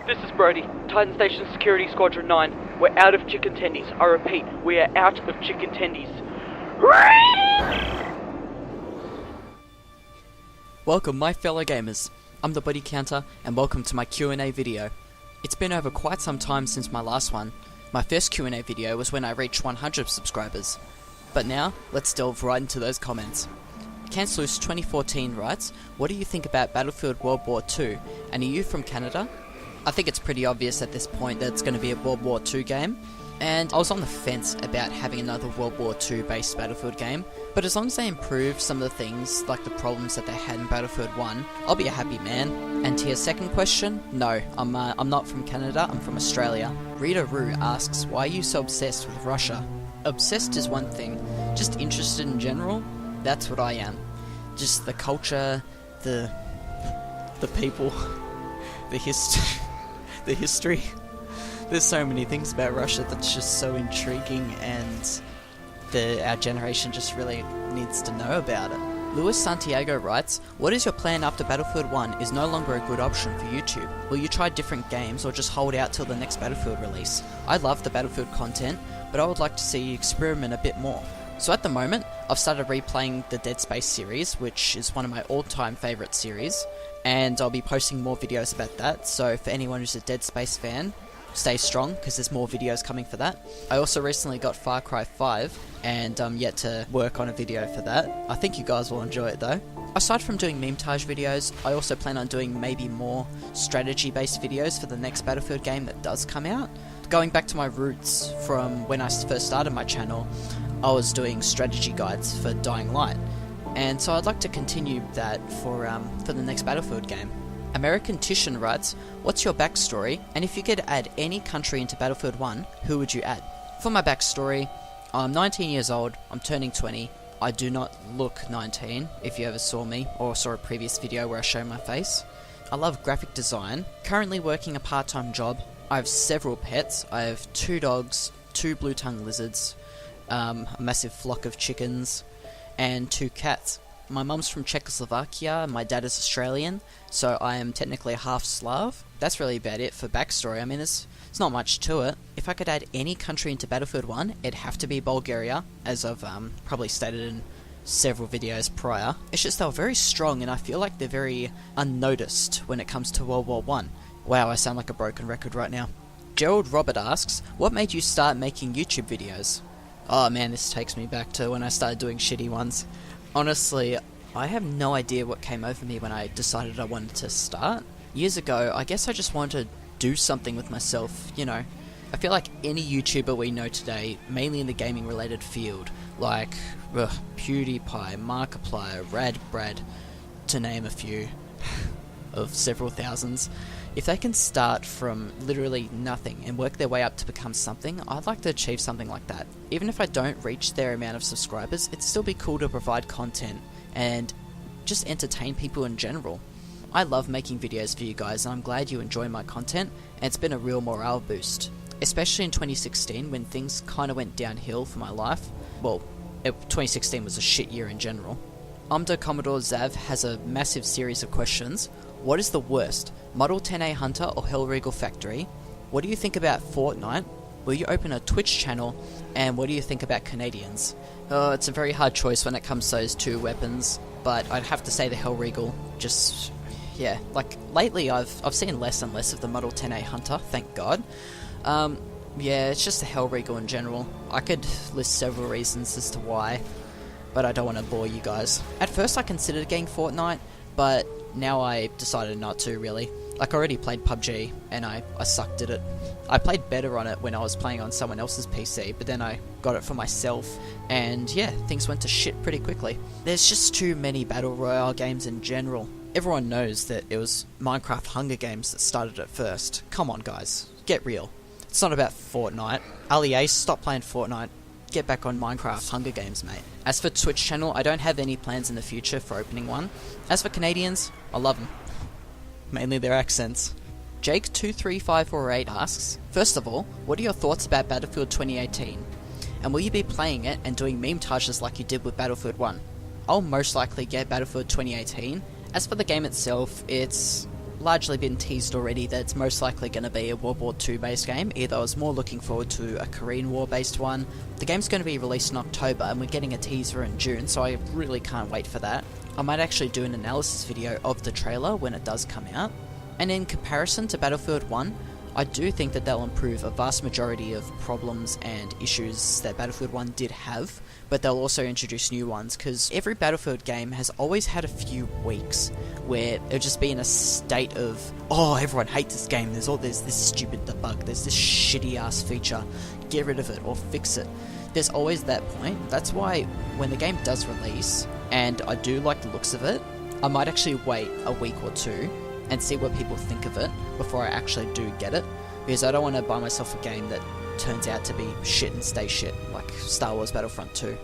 This is Brody, Titan Station Security Squadron 9. We're out of chicken tendies. I repeat, we are out of chicken tendies. Welcome my fellow gamers, I'm the Buddy Counter and welcome to my Q&A video. It's been over quite some time since my last one. My first Q&A video was when I reached 100 subscribers. But now, let's delve right into those comments. Canceloose 2014 writes, what do you think about Battlefield World War II, and are you from Canada? I think it's pretty obvious at this point that it's going to be a World War II game, and I was on the fence about having another World War II based Battlefield game, but as long as they improve some of the things, like the problems that they had in Battlefield 1, I'll be a happy man. And to your second question, no, I'm not from Canada, I'm from Australia. Rita Roo asks, why are you so obsessed with Russia? Obsessed is one thing, just interested in general, that's what I am. Just the culture, the people, the history. There's so many things about Russia that's just so intriguing, and our generation just really needs to know about it. Luis Santiago writes, what is your plan after Battlefield 1 is no longer a good option for YouTube? Will you try different games or just hold out till the next Battlefield release? I love the Battlefield content, but I would like to see you experiment a bit more. So at the moment, I've started replaying the Dead Space series, which is one of my all-time favourite series, and I'll be posting more videos about that, so for anyone who's a Dead Space fan, stay strong, because there's more videos coming for that. I also recently got Far Cry 5, and I'm yet to work on a video for that. I think you guys will enjoy it though. Aside from doing meme-tage videos, I also plan on doing maybe more strategy-based videos for the next Battlefield game that does come out. Going back to my roots from when I first started my channel, I was doing strategy guides for Dying Light, and so I'd like to continue that for the next Battlefield game. American Titian writes, what's your backstory, and if you could add any country into Battlefield 1, who would you add? For my backstory, I'm 19 years old, I'm turning 20, I do not look 19, if you ever saw me, or saw a previous video where I show my face. I love graphic design, currently working a part-time job, I have several pets, I have 2 dogs, 2 blue-tongue lizards, a massive flock of chickens, and 2 cats. My mum's from Czechoslovakia, my dad is Australian, so I am technically half Slav. That's really about it for backstory. I mean, it's not much to it. If I could add any country into Battlefield 1, it'd have to be Bulgaria, as I've probably stated in several videos prior. It's just they're very strong, and I feel like they're very unnoticed when it comes to World War 1. Wow, I sound like a broken record right now. Gerald Robert asks, what made you start making YouTube videos? Oh man, this takes me back to when I started doing shitty ones. Honestly, I have no idea what came over me when I decided I wanted to start. Years ago, I guess I just wanted to do something with myself, you know. I feel like any YouTuber we know today, mainly in the gaming related field, like PewDiePie, Markiplier, RadBrad, to name a few of several thousands, if they can start from literally nothing and work their way up to become something, I'd like to achieve something like that. Even if I don't reach their amount of subscribers, it'd still be cool to provide content and just entertain people in general. I love making videos for you guys, and I'm glad you enjoy my content, and it's been a real morale boost. Especially in 2016 when things kinda went downhill for my life. Well, 2016 was a shit year in general. Umdo Commodore Zav has a massive series of questions. What is the worst, Model 10A Hunter or Hellregal Factory? What do you think about Fortnite? Will you open a Twitch channel? And what do you think about Canadians? It's a very hard choice when it comes to those 2 weapons, but I'd have to say the Hellregal. Just, yeah, like lately I've seen less and less of the Model 10A Hunter, thank God. Yeah, it's just the Hellregal in general. I could list several reasons as to why, but I don't want to bore you guys. At first I considered getting Fortnite, but now I decided not to, really. Like, I already played PUBG, and I sucked at it. I played better on it when I was playing on someone else's PC, but then I got it for myself, and yeah, things went to shit pretty quickly. There's just too many Battle Royale games in general. Everyone knows that it was Minecraft Hunger Games that started it first. Come on guys, get real. It's not about Fortnite. Ali Ace, stop playing Fortnite. Get back on Minecraft Hunger Games, mate. As for Twitch channel, I don't have any plans in the future for opening one. As for Canadians, I love them. Mainly their accents. Jake23548 asks, first of all, what are your thoughts about Battlefield 2018? And will you be playing it and doing meme-tages like you did with Battlefield 1? I'll most likely get Battlefield 2018. As for the game itself, it's largely been teased already that it's most likely going to be a World War II based game. Either I was more looking forward to a Korean War based one. The game's going to be released in October and we're getting a teaser in June, so I really can't wait for that. I might actually do an analysis video of the trailer when it does come out. And in comparison to Battlefield 1, I do think that they'll improve a vast majority of problems and issues that Battlefield 1 did have, but they'll also introduce new ones, because every Battlefield game has always had a few weeks where it'll just be in a state of, oh, everyone hates this game, there's this stupid bug, there's this shitty ass feature, get rid of it or fix it. There's always that point. That's why when the game does release, and I do like the looks of it, I might actually wait a week or two and see what people think of it before I actually do get it, because I don't want to buy myself a game that turns out to be shit and stay shit, like Star Wars Battlefront 2.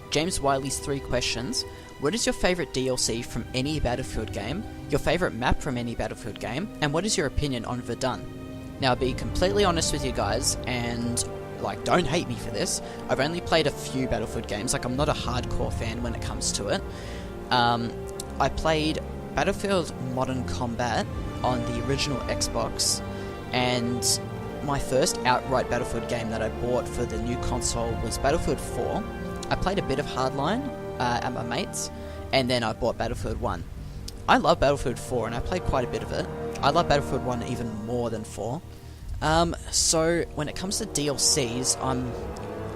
James Wiley's 3 questions. What is your favourite DLC from any Battlefield game, your favourite map from any Battlefield game, and what is your opinion on Verdun? Now, I'll be completely honest with you guys, and don't hate me for this, I've only played a few Battlefield games, I'm not a hardcore fan when it comes to it. I played Battlefield Modern Combat on the original Xbox, and my first outright Battlefield game that I bought for the new console was Battlefield 4. I played a bit of Hardline at my mates, and then I bought Battlefield 1. I love Battlefield 4 and I played quite a bit of it. I love Battlefield 1 even more than 4. So when it comes to DLCs,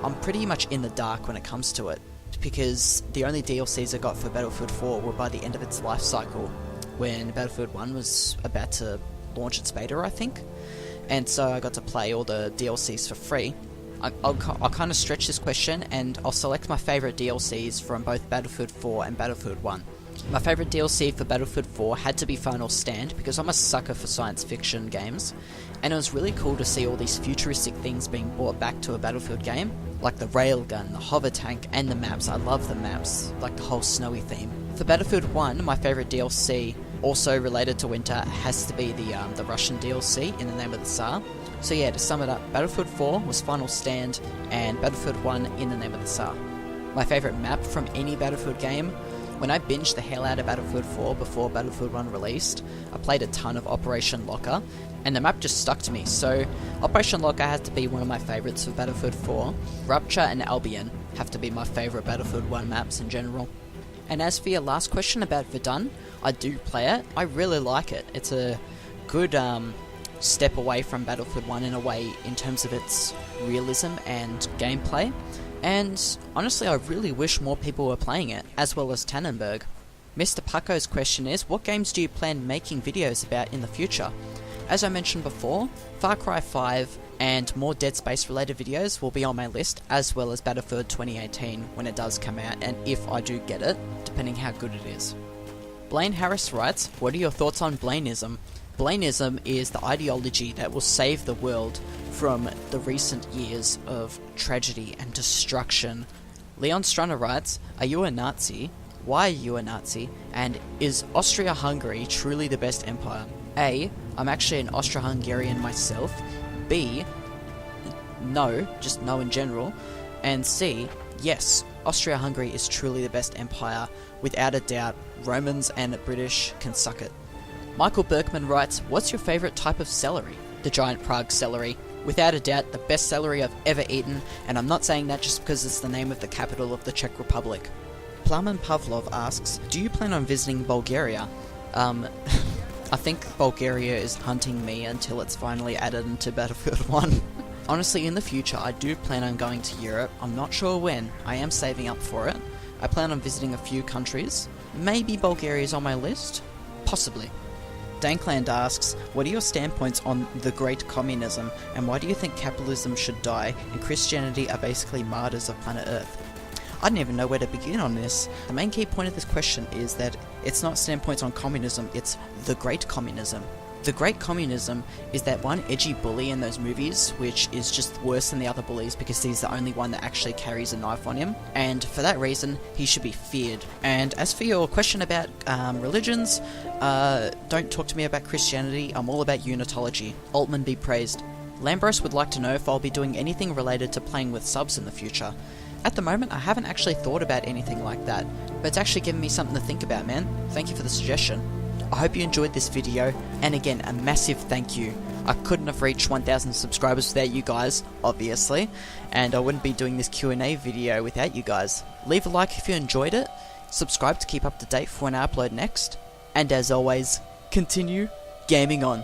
I'm pretty much in the dark when it comes to it, because the only DLCs I got for Battlefield 4 were by the end of its life cycle, when Battlefield 1 was about to launch its beta, I think, and so I got to play all the DLCs for free. I'll kind of stretch this question, and I'll select my favourite DLCs from both Battlefield 4 and Battlefield 1. My favourite DLC for Battlefield 4 had to be Final Stand, because I'm a sucker for science fiction games, and it was really cool to see all these futuristic things being brought back to a Battlefield game, like the railgun, the hover tank, and the maps. I love the maps, like the whole snowy theme. For Battlefield 1, my favourite DLC, also related to winter, has to be the Russian DLC, In the Name of the Tsar. So yeah, to sum it up, Battlefield 4 was Final Stand, and Battlefield 1, In the Name of the Tsar. My favourite map from any Battlefield game, when I binged the hell out of Battlefield 4 before Battlefield 1 released, I played a ton of Operation Locker, and the map just stuck to me, so Operation Locker has to be one of my favourites for Battlefield 4. Rupture and Albion have to be my favourite Battlefield 1 maps in general. And as for your last question about Verdun, I do play it. I really like it. It's a good step away from Battlefield 1 in a way, in terms of its realism and gameplay. And honestly, I really wish more people were playing it, as well as Tannenberg. Mr. Paco's question is, what games do you plan making videos about in the future? As I mentioned before, Far Cry 5 and more Dead Space related videos will be on my list, as well as Battlefield 2018 when it does come out, and if I do get it, depending how good it is. Blaine Harris writes, what are your thoughts on Blaineism? Blaineism is the ideology that will save the world from the recent years of tragedy and destruction. Leon Strunner writes, are you a Nazi? Why are you a Nazi? And is Austria-Hungary truly the best empire? A, I'm actually an Austro-Hungarian myself. B, no, just no in general. And C, yes, Austria-Hungary is truly the best empire. Without a doubt, Romans and British can suck it. Michael Berkman writes, what's your favourite type of celery? The giant Prague celery. Without a doubt, the best celery I've ever eaten, and I'm not saying that just because it's the name of the capital of the Czech Republic. Plamen Pavlov asks, do you plan on visiting Bulgaria? I think Bulgaria is hunting me until it's finally added into Battlefield 1. Honestly, in the future, I do plan on going to Europe. I'm not sure when. I am saving up for it. I plan on visiting a few countries. Maybe Bulgaria is on my list? Possibly. Dankland asks, what are your standpoints on the Great Communism, and why do you think capitalism should die and Christianity are basically martyrs of planet Earth? I don't even know where to begin on this. The main key point of this question is that it's not standpoints on communism, it's the Great Communism. The Great Communism is that one edgy bully in those movies, which is just worse than the other bullies because he's the only one that actually carries a knife on him, and for that reason, he should be feared. And as for your question about religions, don't talk to me about Christianity, I'm all about unitology. Altman be praised. Lambros would like to know if I'll be doing anything related to playing with subs in the future. At the moment, I haven't actually thought about anything like that, but it's actually given me something to think about, man. Thank you for the suggestion. I hope you enjoyed this video, and again, a massive thank you. I couldn't have reached 1,000 subscribers without you guys, obviously, and I wouldn't be doing this Q&A video without you guys. Leave a like if you enjoyed it, subscribe to keep up to date for when I upload next, and as always, continue gaming on.